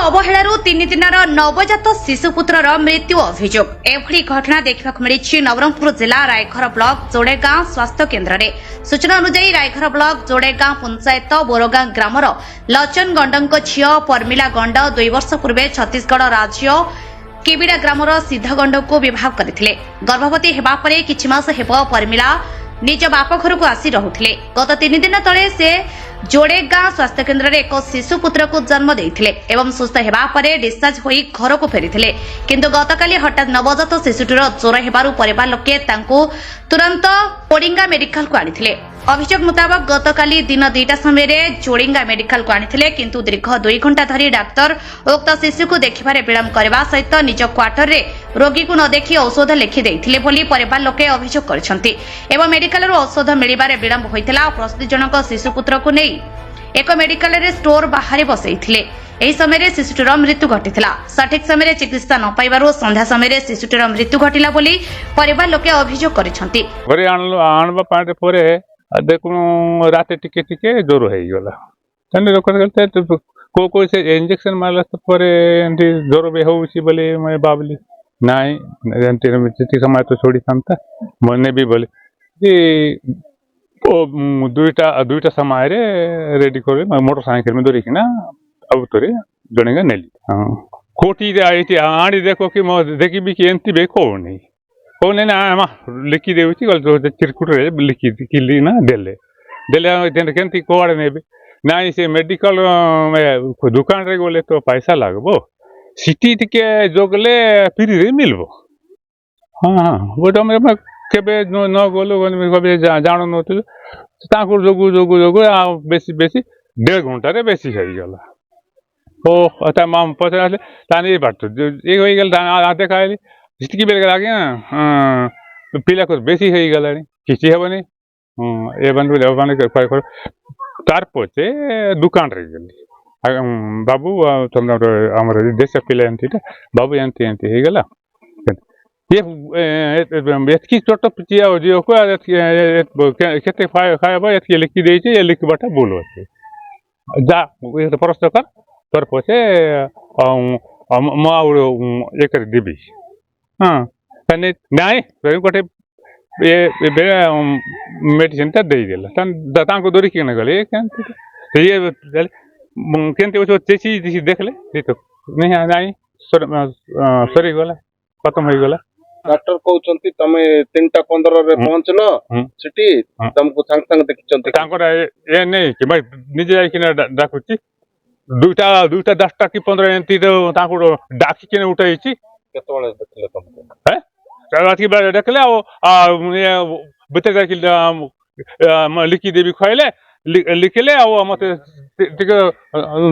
अवहेलू 3 दिनर नवजात शिशुपुत्रर मृत्यु अभियोग एभली घटना देखा मिली नवरंगपुर जिला रायघर ब्लॉक जोड़ेगांव स्वास्थ्य केन्द्र में। सूचना अनुसार रायघर ब्लॉक जोड़ेगांव पंचायत बोरगां ग्रामर लचन गंड झील परमिला गंड 2 वर्ष पूर्व छत्तीसगढ़ राज्य केबिड़ा ग्रामर सिद्ध गंड को विवाह करते। गर्भवती हेबा परे किछि मास हेब परमिला निज बाप घर को आसी रहुथिले। गत 3 दिन तले से जोड़ेगांव स्वास्थ्य केन्द्र में एक शिशुपुत्र को जन्म देइथिले एवं सुस्थ हेबा परे डिस्चार्ज होई घर को फेरिथिले। किंतु गतकाली हठात नवजात शिशुटीर ज्वर हेबारु परिवार लोके तांको तुरंत पोडिंगा मेडिकल को आनिथिले। अभियोग मुताबक गतकाली दिन 2टा समय जोड़िंगा मेडिकल को आनिथिले, किंतु दीर्घ 2 घंटा धरी डाक्तर उक्त शिशु को देखिबारे विलंब करबा सहित निज क्वार्टर रे रोगी को न देखि औषध लिखि देइथिले बोली परिवार लोके अभियोग करछन्ति। एवं मेडिकल रो औषध मिलिबारे विलंब होइतिला। प्रस्तुतिजनक शिशुपुत्र को नहीं एक मेडिकल रे स्टोर बाहर बसैथिले। एही समय शिशुटीर मृत्यु घटिथिला। सठिक समय चिकित्सा न पाइबारु संध्या समय शिशुटीर मृत्यु घटिला बोली परिवार लोके अभियोग करछन्ति। घरे आणबा पाटे परे देखु राते टिके टिके ज्वर हो गला तने लोक करते को से इंजेक्शन मारला परे एंटी ज्वर बे होउची बोले मैं बाबली नाई एंटी चिति समय तो छोड़ी थांता मने भी बोले कि ओ दुईटा समय रे रेडी करे मोटरसाइकिल में धरिक ना अब तोरे जणेगा नेली कोटी दे आईती आड़ी देखो कि म देखि भी कि एंती बे कोनी कौन ना आम लिखि देउची गल चिरकुट रे लिखि किली ना देले देले केंती कोआड़े नेबे नाई से मेडिकल दुकान रे गले तो पैसा लागबो सिटी टिके जोगले फ्री रे मिलबो। हां गोटा में केबे न गोलो कबे जानो नथु ताको जोगु जोगु जोगु आ बेसी बेसी 1.5 घंटा रे बेसी होई गला। ओ अता माम पछाले तानी बात एक होई गेल आ देखाइली जितकी बेल आगे पिला को बेसी हो गला किसी हेबनी ए बन तार पचे दुकान रे गली बाबू तुम आमर देश पिला एंती बाबू एंती एंती हो गला ये एतकी छोट पिचिया जियो को केते खायबा एतकी लिखि देई छे ये लिख बाटा बोलो जा ये प्रश्न कर तोर पचे म आउरो एकर देबी। हाँ तने नाई गोटे ये मेडिसिन टा दे देला तन को दोरी केने गले तो ये केनते ओ चेची देखले तो नहीं नाई सरी गला खत्म हो गला। डॉक्टर कहउचंती तमे 3:15 रे पहुंचलो सिटी तुमको संग संग देखिचंती तांकर ए नहीं कि भाई निजे जाई किना डाकुची दुटा 10टा कि 15 एंती तो तांको डाकी केने उठाईची केतबळे देखले तुमको है रात की बार देखले ये बते जाके लिखि देबी खइले लिखले आ मते टिके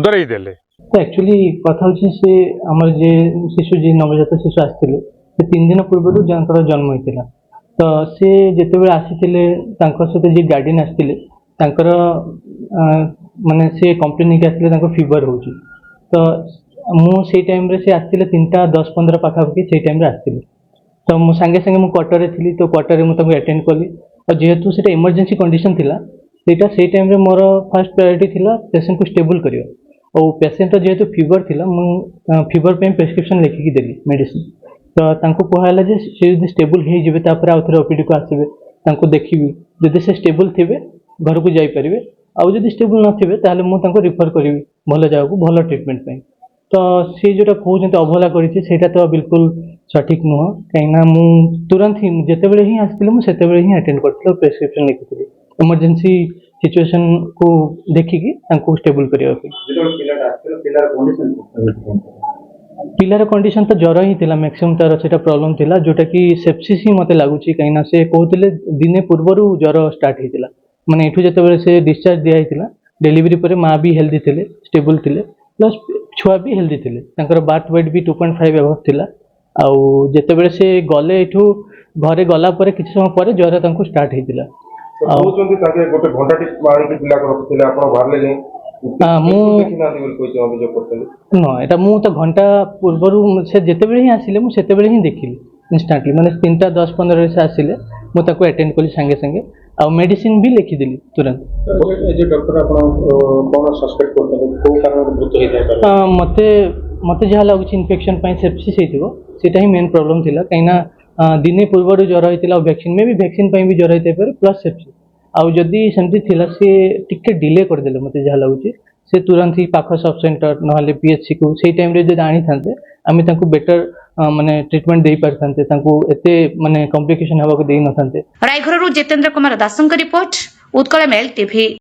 दरई देले। तो एक्चुअली कथा होची से हमर जे शिशु जे नवजात शिशु आस्थिले से 3 दिन पूर्व जंकर जन्म होइतिला तो से जेते बेले आसीतिले तांकर सते जे गार्डियन आस्थिले तांकर माने से कंप्लेन के आस्थिले तांको फीवर होची तो मु से टाइम रे से आस्थिले 3:10-15 पाखापाखि से टाइम रे आस्थिले तो मु संगे संगे मु क्वार्टर रे थिली तो क्वार्टर रे मु तांको अटेंड कली और जेहेतु सेटा इमरजेंसी कंडीशन थिला सेटा से टाइम रे मोर फर्स्ट प्रायोरिटी थिला पेशेंट को स्टेबल करियो और पेशेंट जेहेतु फीवर थिला मु फीवर पे प्रेस्क्रिप्शन लिखि की देली मेडिसिन तो तांको कहला जे से यदि स्टेबल हे जिवे तापर आउथरे ओपीडी को आसीबे तांको देखिबी जदि से स्टेबल थिबे घर को जाई परिबे आ जदि स्टेबल न थिबे ताले मु तांको रिफर करिवि भलो जागा को भलो ट्रीटमेंट पे तो से जोटा कहते अवहेला करा तो बिल्कुल सठिक नुह कहीं मु तुरंत ही जिते बड़े ही आसती मुझे ही अटेंड कर प्रेस्क्रिप्शन लिखी इमरजेंसी सिचुएशन को देखिकी स्टेबल करने पिलार कंडीशन तो ज्वर ही थिला मैक्सिमम तार से प्रॉब्लम थिला जोटा कि सेप्सिस ही मते लागुची कहीं से कहते दिने पूर्वर ज्वर स्टार्ट होता माने एठू जिते से डिस्चार्ज दिया होता डेलीवरी पर माँ भी हेल्दी थे स्टेबल थे प्लस छुआ भी हेल्दी थे तांकर बार्थ वेट भी 2.5 एबव थिला आउ जेते बेले से गले एठू घरे गला परे किछ समय परे ज्वर तांको स्टार्ट हेतिला कहउचंती ताके गोटे घंटा टिक मारी के पिला को रखथिले आपण बाहर ले मु किना दिबल कोइ अभियोग करथले न एटा मु तो घंटा पूर्वरु से जेते बेले ही आसिले मु सेते बेले ही देखिली इंस्टेंटली माने 3:10-15 रे से आसिले मु ताको अटेंड कली संगे संगे आ मेडिसिन भी लिखि देली तुरंत जे डॉक्टर आपण कोन सस्पेक्ट करथले को कारण मृत्यु हेतै मते मते जहाँ लगुच इन्फेक्शन सेप्सिस होइथिबो सेटा ही मेन प्रॉब्लम थिला कहिना दिने पूर्व ज्वर होइतिला वैक्सीन में भी वैक्सीन भी ज्वर होइते पर प्लस सेप्सिस आउ जदि सेमती थिला से टिके डिले कर देले मते जहाँ लगुच से तुरंत ही पाख सब सेंटर नहले पीएचसी को सेई टाइम रे जदि आनी थांते आमे तांको बेटर माने ट्रीटमेंट देई पारथांते तांको एते माने कॉम्प्लिकेशन हवा को देई न थांते। रायघरରୁ जितेन्द्र कुमार दासଙ୍କ रिपोर्ट उत्कल मेल टीवी।